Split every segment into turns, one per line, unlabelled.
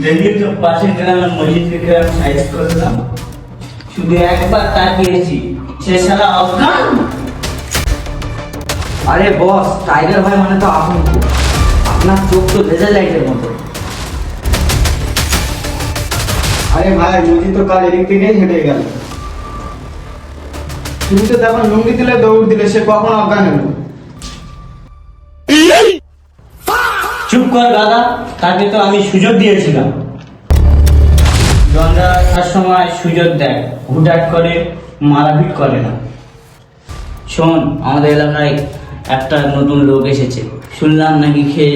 দেখলি তো পাশের গ্রামের মসজিদকে আমি সাইজ করলাম, শুধু একবার তাকিয়েছি সে সারা অজ্ঞান।
আরে বস, টাইগার ভাই মানে তো আতঙ্ক। আপনার চোখ তো লেজার লাইটের মতো।
আরে ভাই, মসজিদ তো কাল এদিক থেকেই হেঁটে গেল। তুমি তো তখন লুঙ্গি দিলে দৌড় দিলে, সে কখন অজ্ঞান হলো?
চুপ কর দাদা, তাকে তো আমি সুযোগ দিয়েছিলাম। জনরা তার সময় সুযোগ দেয়, হুটহাট করে মারাপিট করে না। শোন, আমাদের এলাকায় একটা নতুন লোক এসেছে, শুনলাম নাকি খেয়ে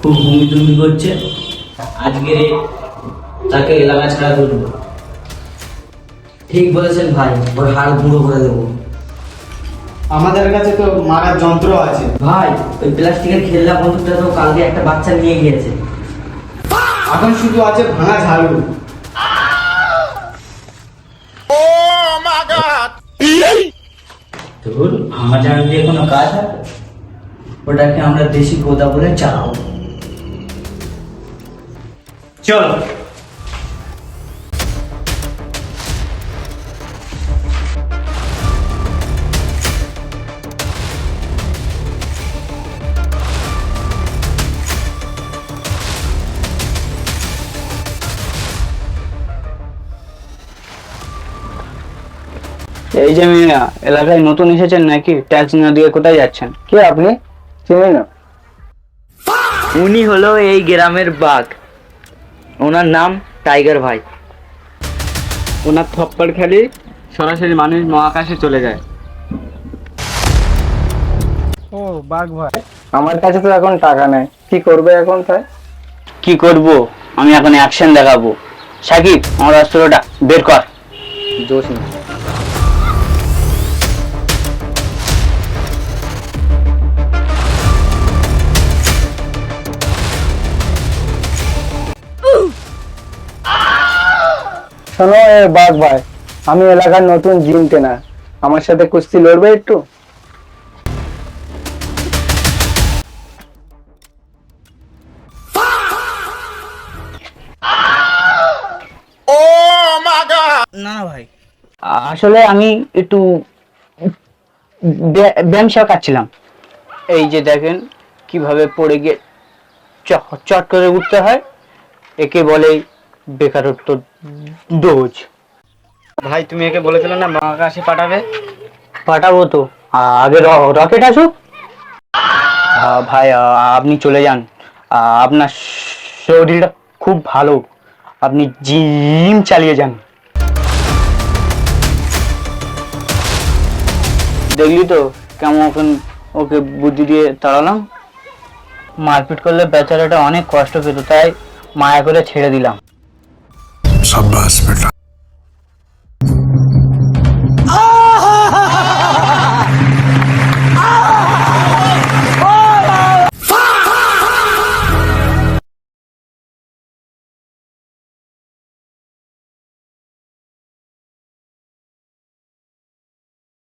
খুব বমি করছে। আজকে তাকে এলাকা ছাড়া করবো।
ঠিক বলেছেন ভাই, ওর হাড় গুঁড়ো করে দেবো।
আমাদের কাছে তো মারার যন্ত্র আছে।
ভাই, ওই প্লাস্টিকের খেলনা বন্দুকটা তো কালকে একটা বাচ্চা নিয়ে গিয়েছে।
এখন শুধু আছে ভাঙা ঝাড়ু।
ধুর, ভাঙা ঝাড়ু দিয়ে কোনো কাজ হবে? ওটাকে আমরা দেশি কোদা বলে চালাবো। চল।
এই যে মিয়া, এলাকায় নতুন এসেছেন নাকি? ট্যাক্স না দিয়ে কোথায় যাচ্ছেন? কে আপনি? চিনি না।
উনি হলো এই গ্রামের বাঘ, ওনার নাম টাইগার ভাই।
ওনার থপ্পড় খেলি সরাসরি মানুষ মহাকাশে চলে যায়। ও বাঘ ভাই, আমার কাছে তো এখন টাকা নেই, কি করবে এখন? তাই কি করব, আমি এখন অ্যাকশন দেখাবো। সাকিব, আমার অস্ত্রটা বের কর। জোশ না। শোনো এ বাঘ ভাই, আমি এলাকার নতুন জিম ট্রেনার, আমার সাথে কুস্তি লড়বে একটু?
না না ভাই,
আসলে আমি একটু ব্যায়াম শেখাচ্ছিলাম। এই যে দেখেন কিভাবে পড়ে গিয়ে চট করে উঠতে হয়, একে বলে বেকারত্ব ডোজ।
ভাই, তুমি একে বলেছিলে না মহাকাশে পাঠাবে?
পাঠাবো তো, আগে রকেট আসুক। ভাই, আপনি চলে যান। আপনার শরীরটা খুব ভালো, আপনি জিম চালিয়ে যান। দেখলি তো কেমন ওকে বুদ্ধি দিয়ে তাড়ালাম। মারপিট করলে বেচারাটা অনেক কষ্ট পেত, তাই মায়া করে ছেড়ে দিলাম।
शाबाश बेटा।